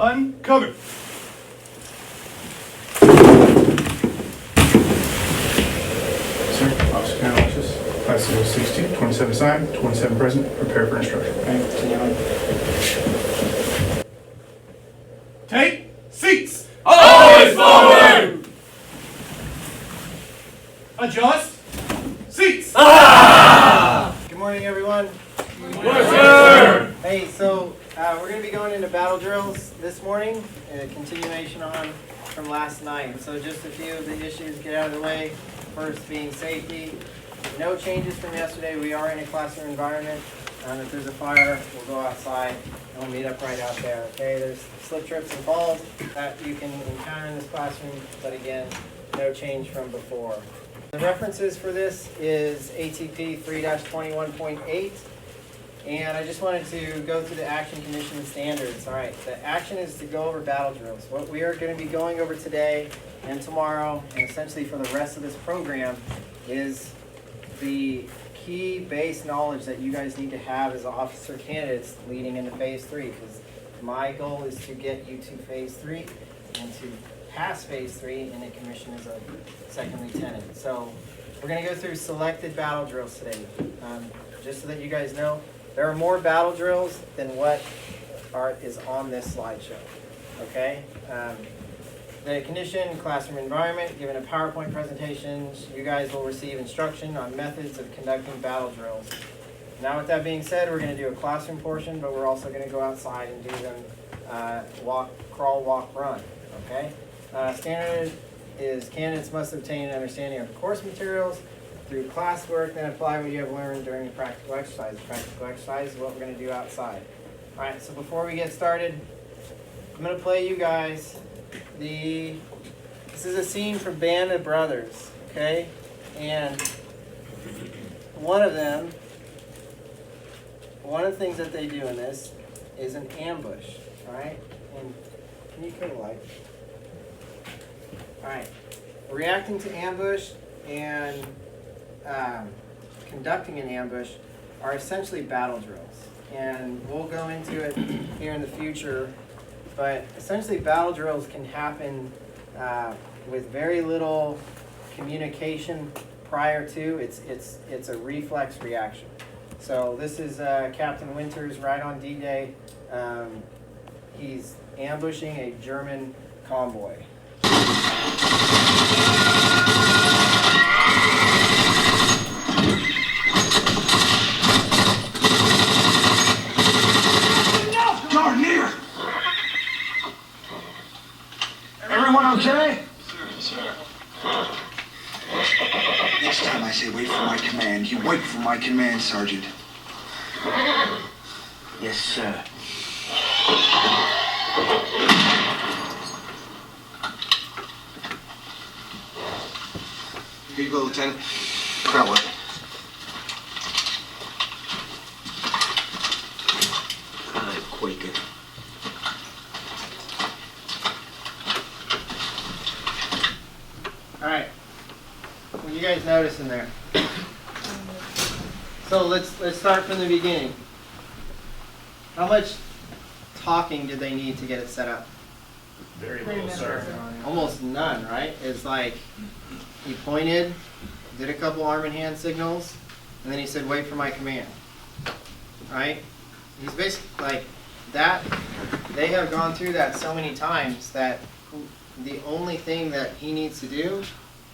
Uncover. Sir, Officer Analysis, Class 062, 27 assigned, 27 present, prepare for instruction. Take seats. Always forward! Adjust. Seats. Good morning, everyone. Yes, sir! Hey, so we're going to be going into battle drills this morning, a continuation on from last night. So just a few of the issues, get out of the way. First being safety. No changes from yesterday. We are in a classroom environment. If there's a fire, we'll go outside and we'll meet up right out there. Okay, there's slip, trips, and falls that you can encounter in this classroom, but again, no change from before. The references for this is ATP 3-21.8, and I just wanted to go through the action condition standards. All right, the action is to go over battle drills. What we are going to be going over today and tomorrow, and essentially for the rest of this program, is the key base knowledge that you guys need to have as officer candidates leading into phase 3, because my goal is to get you to phase 3 and to pass phase 3 and a commission as a second lieutenant. So we're going to go through selected battle drills today. Just so that you guys know, there are more battle drills than what is on this slideshow. Okay? The condition, classroom environment, given a PowerPoint presentation, you guys will receive instruction on methods of conducting battle drills. Now with that being said, we're going to do a classroom portion, but we're also going to go outside and do them crawl, walk, run. Okay? Standard is candidates must obtain an understanding of course materials through classwork, then apply what you have learned during the practical exercise. Practical exercise is what we're going to do outside. All right, so before we get started, I'm going to play you guys this is a scene from Band of Brothers, okay? And one of the things that they do in this is an ambush, all right? And can you cut a light? All right, reacting to ambush and conducting an ambush are essentially battle drills. And we'll go into it here in the future. But essentially, battle drills can happen with very little communication prior to. It's a reflex reaction. So this is Captain Winters right on D-Day. He's ambushing a German convoy. Everyone okay? Sir. Next time I say wait for my command, you wait for my command, Sergeant. Yes, sir. Here you go, Lieutenant. Crowell. Quaker. All right. What you guys notice in there? So let's start from the beginning. How much talking did they need to get it set up? Very little, sir. Almost none, right? It's like he pointed, did a couple arm and hand signals, and then he said, "Wait for my command." Right? He's basically like that. They have gone through that so many times that the only thing that he needs to do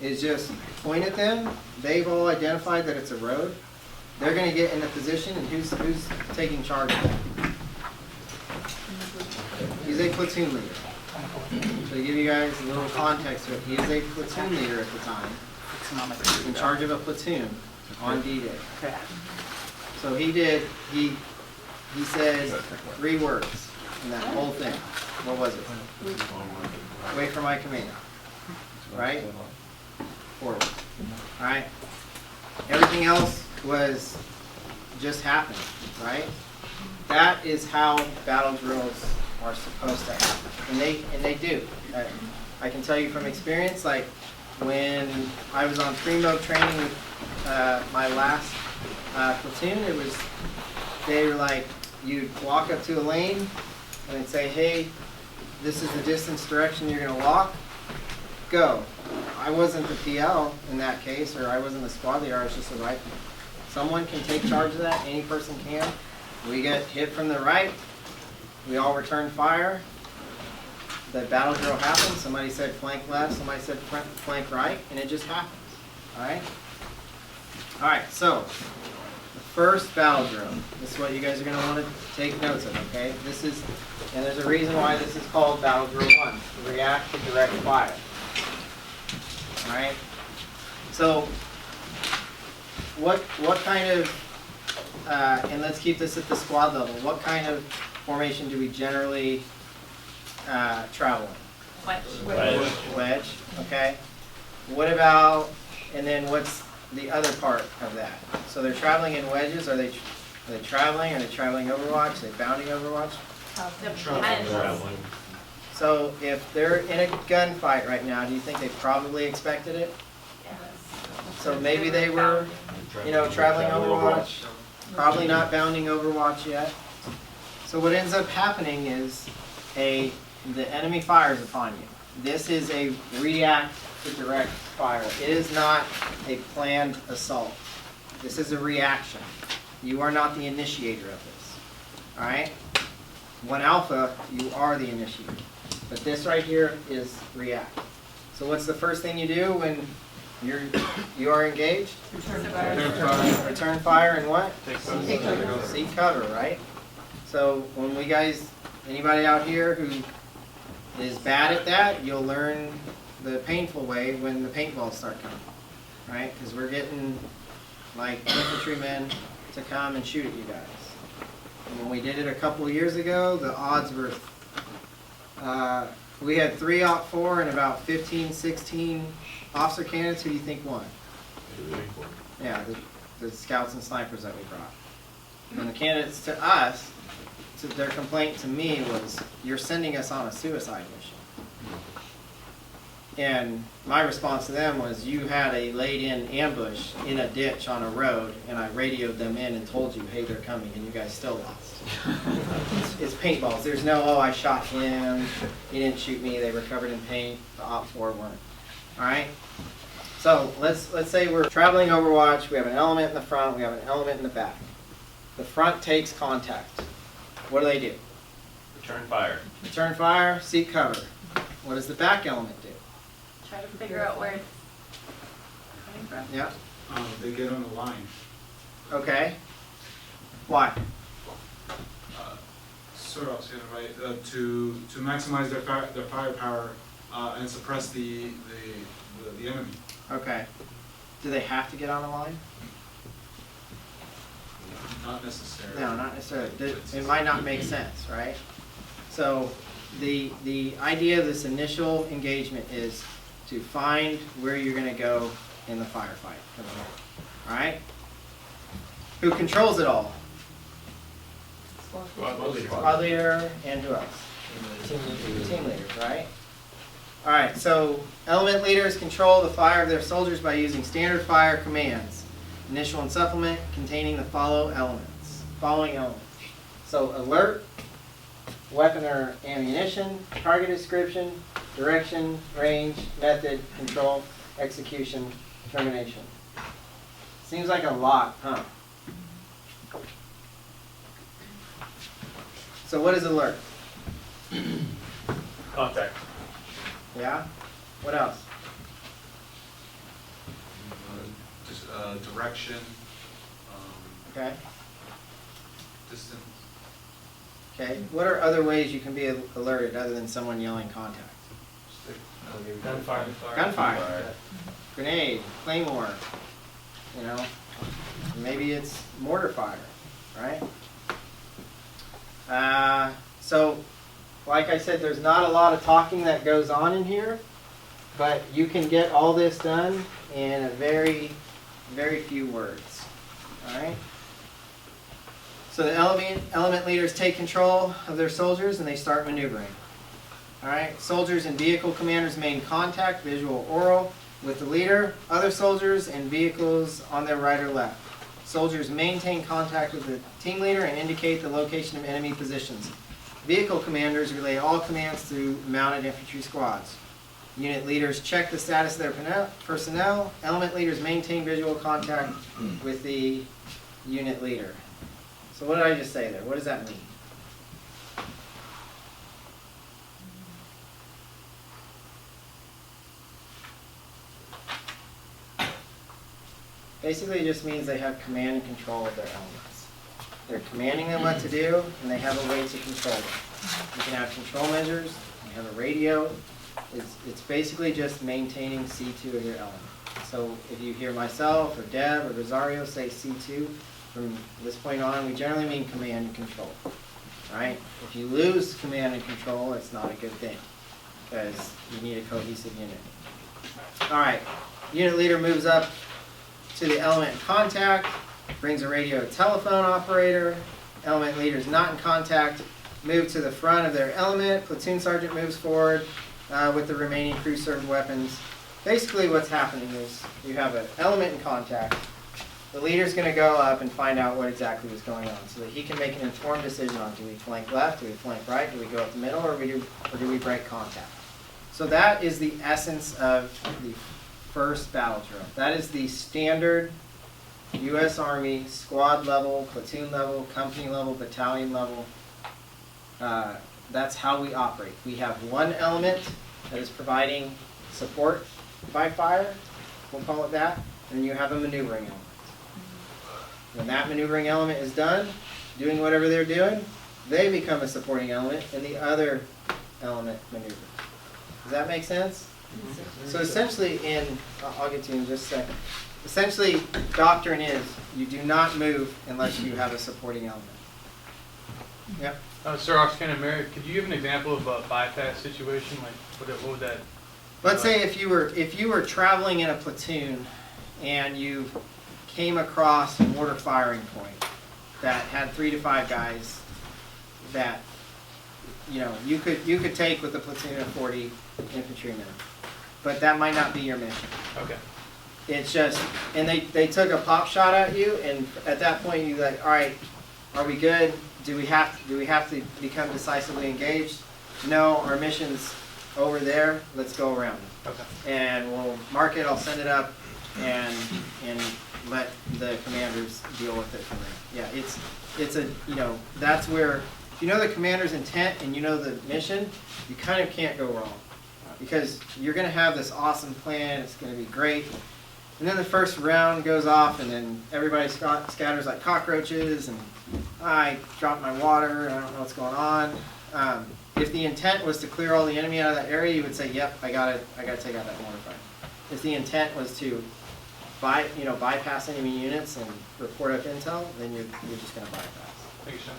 is just point at them. They've all identified that it's a road. They're going to get in a position, and who's taking charge of that? He's a platoon leader. So to give you guys a little context to it, he is a platoon leader at the time, in charge of a platoon on D-Day. So he said 3 words in that whole thing. What was it? Wait for my command. Right? Forward. Alright? Everything else was just happening. Right? That is how battle drills are supposed to happen. And they do. I can tell you from experience, like when I was on Primo training with my last platoon, they were like, you'd walk up to a lane and they'd say, hey, this is the distance direction you're gonna walk, go. I wasn't the PL in that case, or I wasn't the squad leader, I was just a rifleman. Someone can take charge of that, any person can. We get hit from the right, we all return fire. The battle drill happens, somebody said flank left, somebody said flank right, and it just happens, all right? All right, so, the first battle drill, this is what you guys are gonna wanna take notes of, okay? This is, and there's a reason why this is called battle drill 1, react to direct fire. All right, so, what kind of, and let's keep this at the squad level, what kind of formation do we generally travel in? Wedge, okay. What about, and then what's the other part of that? So they're traveling in wedges, are they traveling, Overwatch, are they bounding Overwatch? Traveling. So if they're in a gunfight right now, do you think they probably expected it? So maybe they were, traveling Overwatch, probably not bounding Overwatch yet. So what ends up happening is the enemy fires upon you. This is a react to direct fire. It is not a planned assault. This is a reaction. You are not the initiator of this. All right? 1 Alpha, you are the initiator. But this right here is react. So what's the first thing you do when you are engaged? Return fire and what? Seek cover, right? So when anybody out here who is bad at that, you'll learn the painful way when the paintballs start coming, right? Because we're getting like infantrymen to come and shoot at you guys. And when we did it a couple of years ago, the odds were, we had 3 OPT4 and about 15, 16 officer candidates. Who do you think won? Yeah, the scouts and snipers that we brought. And the candidates to us, their complaint to me was, you're sending us on a suicide mission. And my response to them was, you had a laid-in ambush in a ditch on a road, and I radioed them in and told you, hey, they're coming, and you guys still lost. It's paintballs. There's no, oh, I shot him, he didn't shoot me, they were covered in paint, the OPT4 weren't. All right? So let's say we're traveling Overwatch, we have an element in the front, we have an element in the back. The front takes contact. What do? Return fire. Return fire, seek cover. What does the back element do? Try to figure out where it's coming from. Yeah. They get on the line. Okay. Why? Sort of saying it right. To maximize their firepower and suppress the enemy. Okay. Do they have to get on the line? Not necessarily. No, not necessarily. It might not make sense, right? So the idea of this initial engagement is to find where you're going to go in the firefight. All right? Who controls it all? Squad leader and who else? Team leaders, right? All right, so element leaders control the fire of their soldiers by using standard fire commands. Initial and supplement containing the following elements. So alert, weapon or ammunition, target description, direction, range, method, control, execution, termination. Seems like a lot, huh? So what is alert? Contact. Yeah? What else? Just direction, Okay. distance. Okay. What are other ways you can be alerted other than someone yelling contact? Gunfire. Gunfire. Grenade, claymore, maybe it's mortar fire, right? So, like I said, there's not a lot of talking that goes on in here, but you can get all this done in a very, very few words, all right? So the element leaders take control of their soldiers and they start maneuvering. All right, soldiers and vehicle commanders maintain contact, visual or oral, with the leader, other soldiers and vehicles on their right or left. Soldiers maintain contact with the team leader and indicate the location of enemy positions. Vehicle commanders relay all commands to mounted infantry squads. Unit leaders check the status of their personnel. Element leaders maintain visual contact with the unit leader. So what did I just say there? What does that mean? Basically, it just means they have command and control of their elements. They're commanding them what to do, and they have a way to control them. You can have control measures, you have a radio. It's basically just maintaining C2 of your element. So if you hear myself, or Deb, or Rosario say C2, from this point on, we generally mean command and control. Right? If you lose command and control, it's not a good thing, because you need a cohesive unit. All right, unit leader moves up to the element in contact, brings a radio to telephone operator. Element leader is not in contact, move to the front of their element. Platoon sergeant moves forward with the remaining crew served weapons. Basically what's happening is you have an element in contact. The leader's going to go up and find out what exactly is going on so that he can make an informed decision on, do we flank left, do we flank right, do we go up the middle, or do we break contact? So that is the essence of the first battle drill. That is the standard U.S. Army squad level, platoon level, company level, battalion level. That's how we operate. We have one element that is providing support by fire, we'll call it that, and you have a maneuvering element. When that maneuvering element is done, doing whatever they're doing, they become a supporting element, and the other element maneuvers. Does that make sense? So essentially I'll get to you in just a second. Essentially, doctrine is you do not move unless you have a supporting element. Yep. Sir, Oxcan and Mary, could you give an example of a bypass situation? Like, what would that? Let's say if you were traveling in a platoon and you came across a mortar firing point that had 3 to 5 guys that you could take with a platoon of 40 infantrymen, but that might not be your mission. Okay. It's just, and they took a pop shot at you, and at that point you're like, all right, are we good? Do we have to become decisively engaged? No, our mission's over there. Let's go around it. Okay. And we'll mark it. I'll send it up, and let the commanders deal with it from there. Yeah, it's a that's where if you know the commander's intent and you know the mission, you kind of can't go wrong, because you're going to have this awesome plan. It's going to be great. And then the first round goes off, and then everybody scatters like cockroaches, and I dropped my water, and I don't know what's going on. If the intent was to clear all the enemy out of that area, you would say, yep, I gotta take out that mortar fire. If the intent was to bypass enemy units and report up intel, then you're just gonna bypass. Thank you, sir.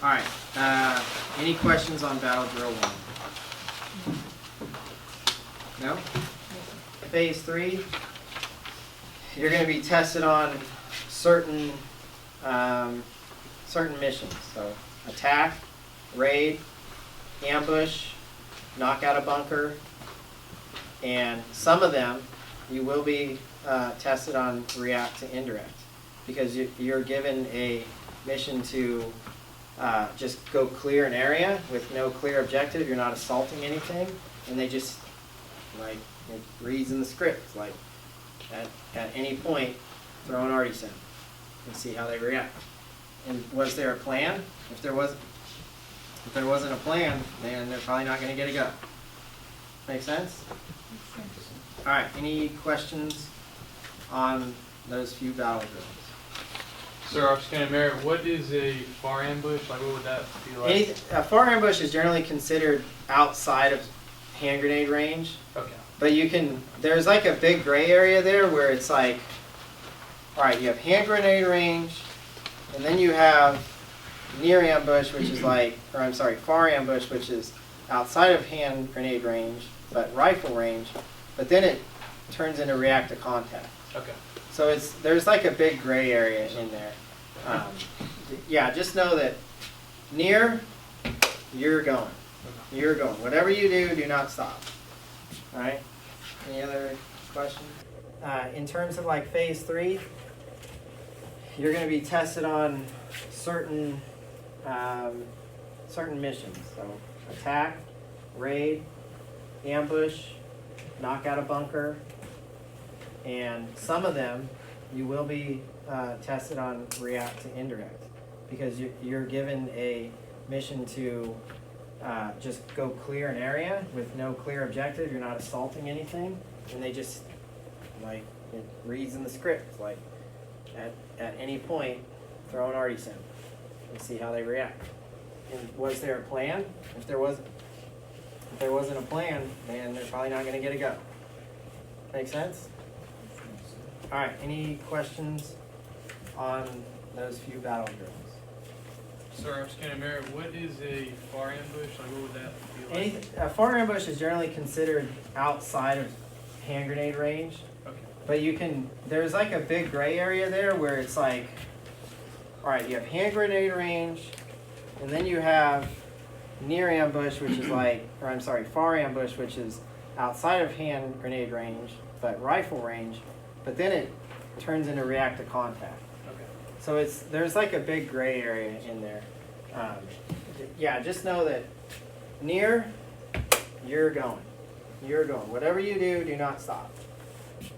All right, any questions on Battle Drill 1? No? Phase 3, you're going to be tested on certain missions. So attack, raid, ambush, knock out a bunker, and some of them you will be tested on react to indirect, because you're given a mission to just go clear an area with no clear objective. You're not assaulting anything, and they just it reads in the script, like at any point, throw an artisan and see how they react. And was there a plan? If there wasn't a plan, then they're probably not going to get a go. Make sense? All right. Any questions on those few battle drills? Sir, Oxcan and Mary, what is a far ambush? Like, what would that be like? A far ambush is generally considered outside of hand grenade range. Okay. But there's like a big gray area there where it's like, all right, you have hand grenade range, and then you have near ambush, which is far ambush, which is outside of hand grenade range, but rifle range, but then it turns into react to contact. Okay. So there's like a big gray area in there. Yeah, just know that near, you're going. You're going. Whatever you do not stop. All right? Any other questions? In terms of like phase 3, you're going to be tested on certain certain missions. So attack, raid, ambush, knock out a bunker, and some of them you will be tested on react to indirect, because you're given a mission to just go clear an area with no clear objective. You're not assaulting anything, and they just, like, it reads in the script, like, at any point, throw an artisan and see how they react. And was there a plan? If there wasn't a plan, then they're probably not going to get a go. Make sense? All right, any questions on those few battle drills? Sir, Lieutenant Mayor, what is a far ambush? Like, what would that be like? A far ambush is generally considered outside of hand grenade range, Okay. but there's like a big gray area there where it's like, all right, you have hand grenade range, and then you have near ambush, which is like, or I'm sorry, far ambush, which is outside of hand grenade range, but rifle range, but then it turns into react to contact. Okay. So there's like a big gray area in there. Yeah, just know that near, you're going. You're going. Whatever you do, do not stop.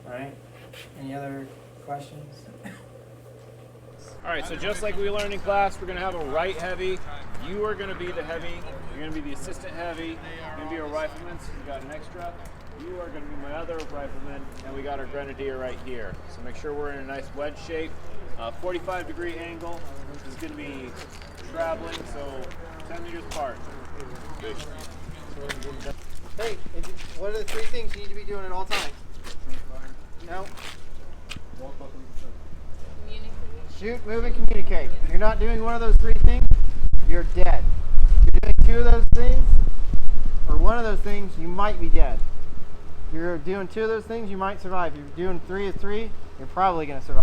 All right? Any other questions? All right, so just like we learned in class, we're going to have a right heavy. You are going to be the heavy. You're going to be the assistant heavy. You're going to be a rifleman, so you got an extra. You are going to be my other rifleman, and we got our grenadier right here. So make sure we're in a nice wedge shape. 45-degree angle. This is going to be traveling, so 10 meters apart. Hey, what are the 3 things you need to be doing at all times? No? Communicate. Shoot, move, and communicate. If you're not doing one of those 3 things, you're dead. If you're doing 2 of those things, or 1 of those things, you might be dead. If you're doing 2 of those things, you might survive. If you're doing 3 of 3, you're probably going to survive.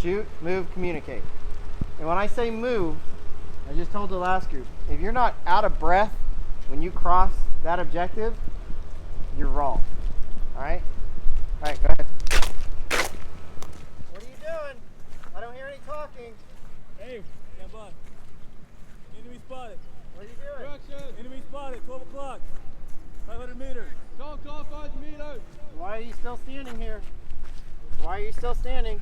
Shoot, move, communicate. And when I say move, I just told the last group, if you're not out of breath when you cross that objective, you're wrong. All right? All right, go ahead. What are you doing? I don't hear any talking. Hey, stand by. Enemy spotted. What are you doing? Direction. Enemy spotted, 12 o'clock. 500 meters. Don't 500 meters. Why are you still standing here? Why are you still standing?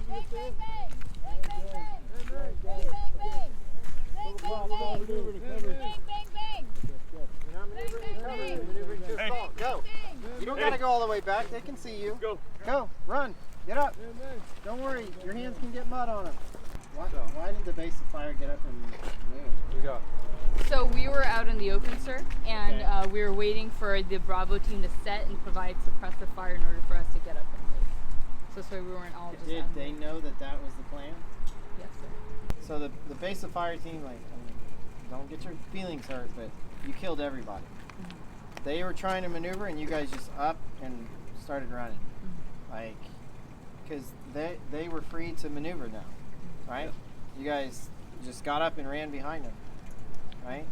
Bang, bang, bang. Bang, bang, bang. Bang, bang, bang. Bang, bang, bang. Bang, bang, bang. You're not maneuvering to cover, you're maneuvering to assault. Go. Bang. You don't got to go all the way back. They can see you. Go. Go. Run. Get up. Don't worry. Your hands can get mud on them. Why did the base of fire get up and move? We go. So we were out in the open, sir, and Okay. we were waiting for the Bravo team to set and provide suppressive fire in order for us to get up and move. So that's why we weren't all just Did out. they know that that was the plan? Yes, sir. So the base of fire team, like, I mean, don't get your feelings hurt, but you killed everybody. They were trying to maneuver, and you guys just up and started running, like, because they were free to maneuver now, right? You guys just got up and ran behind them, right?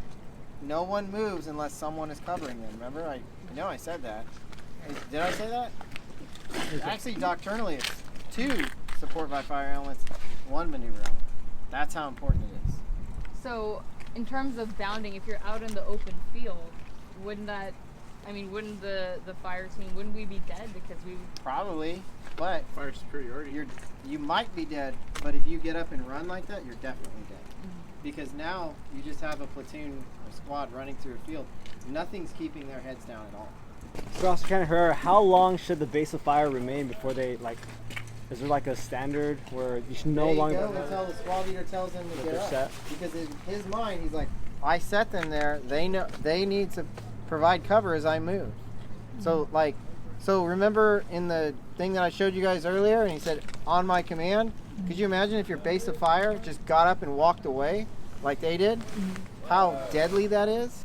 No one moves unless someone is covering them. Remember, I know I said that. Did I say that? Actually, doctrinally, it's 2 support by fire elements, 1 maneuver element. That's how important it is. So in terms of bounding, if you're out in the open field, wouldn't the fire team, wouldn't we be dead because we... Probably, but Fire superiority. you might be dead, but if you get up and run like that, you're definitely dead. Because now you just have a platoon or squad running through a field. Nothing's keeping their heads down at all. So, Officer Kennedy, how long should the base of fire remain before they, like, is there like a standard where you should no They longer... go until the squad leader tells them to That get they're up. set? Because in his mind, he's like, I set them there. They know they need to provide cover as I move. So remember in the thing that I showed you guys earlier, and he said on my command. Could you imagine if your base of fire just got up and walked away like they did? How deadly that is?